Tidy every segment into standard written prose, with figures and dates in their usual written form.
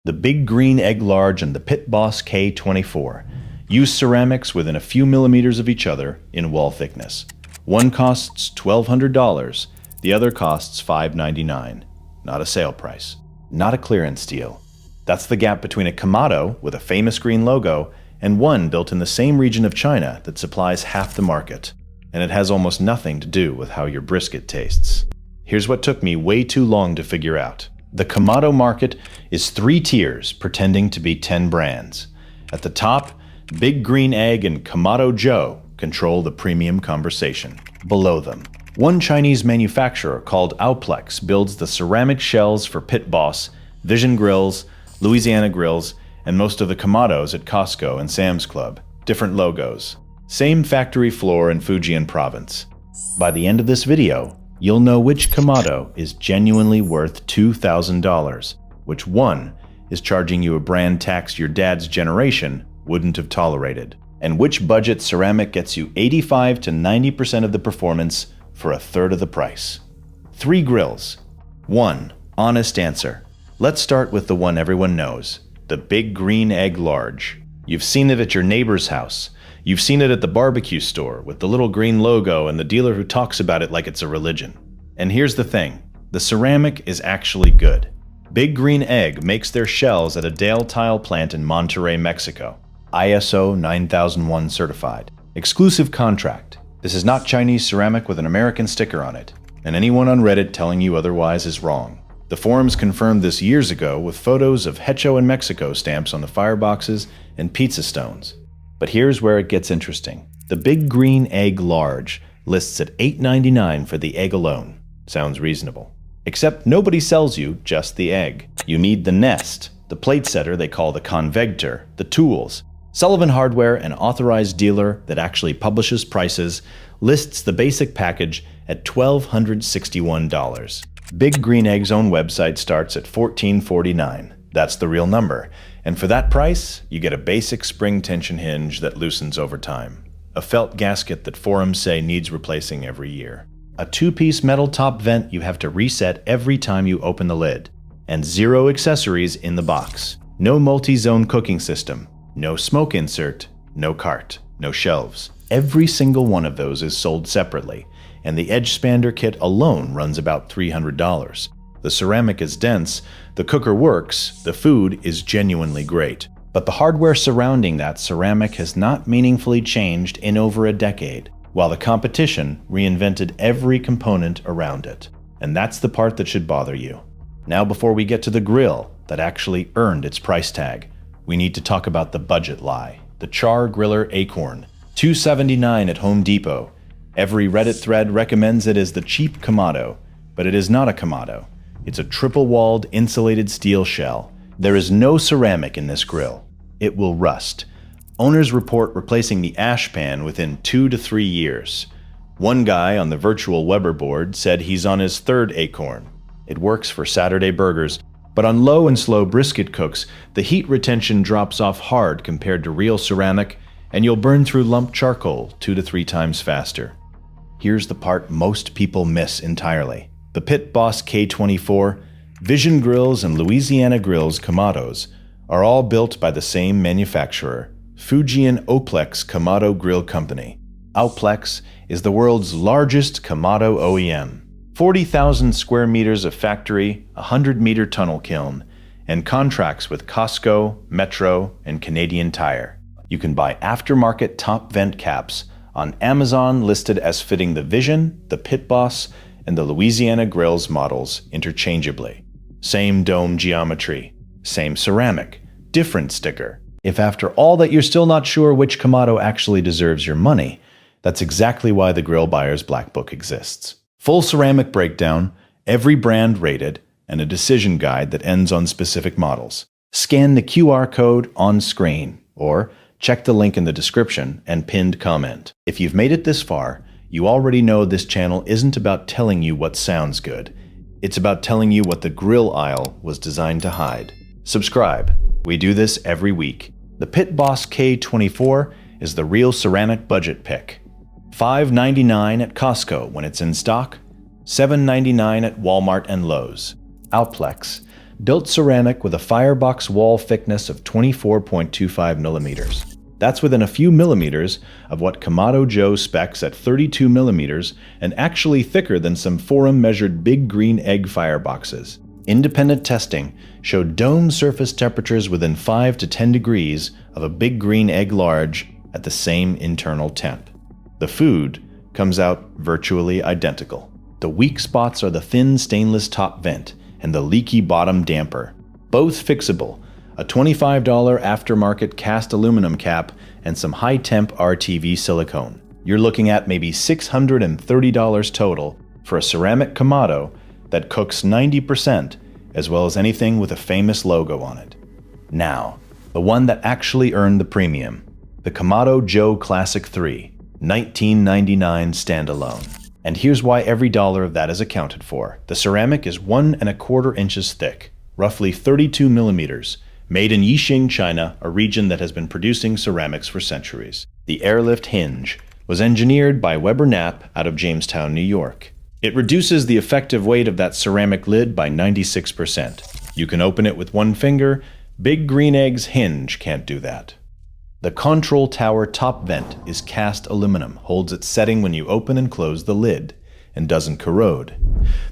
the Big Green Egg Large and the Pit Boss K24. Use ceramics within a few millimeters of each other in wall thickness. One costs $1,200, the other costs $599. Not a sale price. Not a clearance deal. That's the gap between a Kamado with a famous green logo and one built in the same region of China that supplies half the market. And it has almost nothing to do with how your brisket tastes. Here's what took me way too long to figure out. The Kamado market is 3 tiers pretending to be 10 brands. At the top, Big Green Egg and Kamado Joe control the premium conversation. Below them, one Chinese manufacturer called Outplex builds the ceramic shells for Pit Boss, Vision Grills, Louisiana Grills, and most of the Kamados at Costco and Sam's Club. Different logos. Same factory floor in Fujian province. By the end of this video, you'll know which Kamado is genuinely worth $2,000, which one is charging you a brand tax your dad's generation wouldn't have tolerated, and which budget ceramic gets you 85 to 90% of the performance for a third of the price. 3 grills. 1 honest answer. Let's start with the one everyone knows, the Big Green Egg Large. You've seen it at your neighbor's house. You've seen it at the barbecue store with the little green logo and the dealer who talks about it like it's a religion. And here's the thing, the ceramic is actually good. Big Green Egg makes their shells at a Dale tile plant in Monterrey, Mexico. ISO 9001 certified. Exclusive contract. This is not Chinese ceramic with an American sticker on it, and anyone on Reddit telling you otherwise is wrong. The forums confirmed this years ago with photos of Hecho and Mexico stamps on the fireboxes and pizza stones. But here's where it gets interesting. The Big Green Egg Large lists at $8.99 for the egg alone. Sounds reasonable. Except nobody sells you just the egg. You need the nest, the plate setter they call the convector, the tools. Sullivan Hardware, an authorized dealer that actually publishes prices, lists the basic package at $1,261. Big Green Egg's own website starts at $1,449. That's the real number. And for that price, you get a basic spring tension hinge that loosens over time. A felt gasket that forums say needs replacing every year. A 2-piece metal top vent you have to reset every time you open the lid. And 0 accessories in the box. No multi-zone cooking system. No smoke insert. No cart. No shelves. Every single one of those is sold separately. And the edge expander kit alone runs about $300. The ceramic is dense, the cooker works, the food is genuinely great. But the hardware surrounding that ceramic has not meaningfully changed in over a decade, while the competition reinvented every component around it. And that's the part that should bother you. Now, before we get to the grill that actually earned its price tag, we need to talk about the budget lie, the Char-Griller Akorn, $279 at Home Depot. Every Reddit thread recommends it as the cheap Kamado, but it is not a Kamado. It's a triple-walled insulated steel shell. There is no ceramic in this grill. It will rust. Owners report replacing the ash pan within 2 to 3 years. One guy on the virtual Weber board said he's on his 3rd Akorn. It works for Saturday burgers, but on low and slow brisket cooks, the heat retention drops off hard compared to real ceramic, and you'll burn through lumped charcoal 2 to 3 times faster. Here's the part most people miss entirely. The Pit Boss K24, Vision Grills, and Louisiana Grills Kamados are all built by the same manufacturer, Fujian Outplex Kamado Grill Company. Outplex is the world's largest Kamado OEM. 40,000 square meters of factory, 100-meter tunnel kiln, and contracts with Costco, Metro, and Canadian Tire. You can buy aftermarket top vent caps on Amazon listed as fitting the Vision, the Pit Boss, and the Louisiana Grills models interchangeably. Same dome geometry, same ceramic, different sticker. If after all that you're still not sure which Kamado actually deserves your money, that's exactly why the Grill Buyer's Black Book exists. Full ceramic breakdown, every brand rated, and a decision guide that ends on specific models. Scan the QR code on screen, or check the link in the description and pinned comment. If you've made it this far, you already know this channel isn't about telling you what sounds good. It's about telling you what the grill aisle was designed to hide. Subscribe. We do this every week. The Pit Boss K24 is the real ceramic budget pick. $5.99 at Costco when it's in stock, $7.99 at Walmart and Lowe's. Outplex built ceramic with a firebox wall thickness of 24.25 millimeters. That's within a few millimeters of what Kamado Joe specs at 32 millimeters and actually thicker than some forum-measured big green egg fireboxes. Independent testing showed dome surface temperatures within 5 to 10 degrees of a big green egg large at the same internal temp. The food comes out virtually identical. The weak spots are the thin stainless top vent and the leaky bottom damper, both fixable, a $25 aftermarket cast aluminum cap, and some high-temp RTV silicone. You're looking at maybe $630 total for a ceramic Kamado that cooks 90%, as well as anything with a famous logo on it. Now, the one that actually earned the premium, the Kamado Joe Classic 3, $19.99 standalone. And here's why every dollar of that is accounted for. The ceramic is 1¼ inches thick, roughly 32 millimeters, made in Yixing, China, a region that has been producing ceramics for centuries. The airlift hinge was engineered by Weber Knapp out of Jamestown, New York. It reduces the effective weight of that ceramic lid by 96%. You can open it with one finger. Big Green Egg's hinge can't do that. The Kontrol Tower top vent is cast aluminum, holds its setting when you open and close the lid, and doesn't corrode.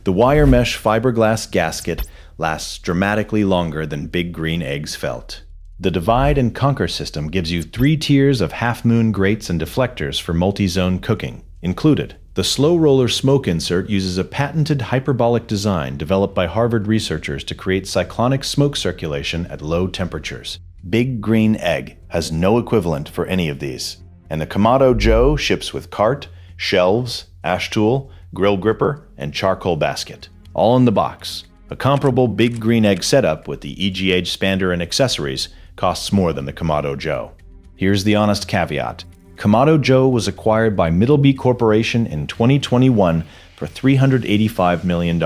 The wire mesh fiberglass gasket lasts dramatically longer than Big Green Egg's felt. The divide and conquer system gives you 3 tiers of half-moon grates and deflectors for multi-zone cooking. Included, the SlōRoller smoke insert uses a patented hyperbolic design developed by Harvard researchers to create cyclonic smoke circulation at low temperatures. Big Green Egg has no equivalent for any of these. And the Kamado Joe ships with cart, shelves, ash tool, grill gripper, and charcoal basket, all in the box. A comparable Big Green Egg setup with the EGH expander and accessories costs more than the Kamado Joe. Here's the honest caveat. Kamado Joe was acquired by Middleby Corporation in 2021 for $385 million,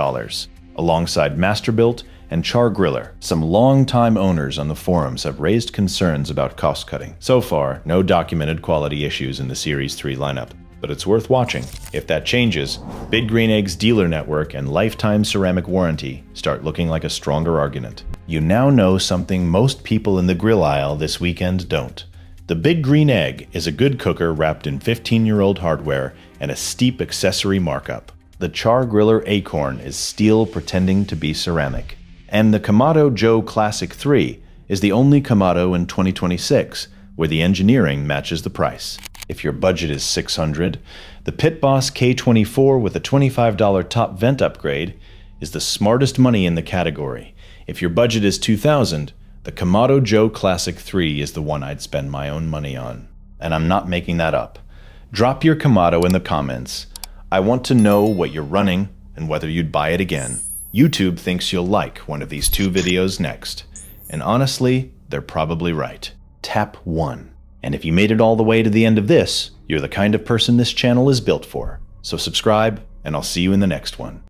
alongside Masterbuilt and Char-Griller. Some longtime owners on the forums have raised concerns about cost cutting. So far, no documented quality issues in the Series 3 lineup, but it's worth watching. If that changes, Big Green Egg's dealer network and lifetime ceramic warranty start looking like a stronger argument. You now know something most people in the grill aisle this weekend don't. The Big Green Egg is a good cooker wrapped in 15-year-old hardware and a steep accessory markup. The Char-Griller Akorn is steel pretending to be ceramic. And the Kamado Joe Classic 3 is the only Kamado in 2026 where the engineering matches the price. If your budget is $600, the Pit Boss K24 with a $25 top vent upgrade is the smartest money in the category. If your budget is $2,000, the Kamado Joe Classic 3 is the one I'd spend my own money on. And I'm not making that up. Drop your Kamado in the comments. I want to know what you're running and whether you'd buy it again. YouTube thinks you'll like one of these 2 videos next. And honestly, they're probably right. Tap 1. And if you made it all the way to the end of this, you're the kind of person this channel is built for. So subscribe, and I'll see you in the next one.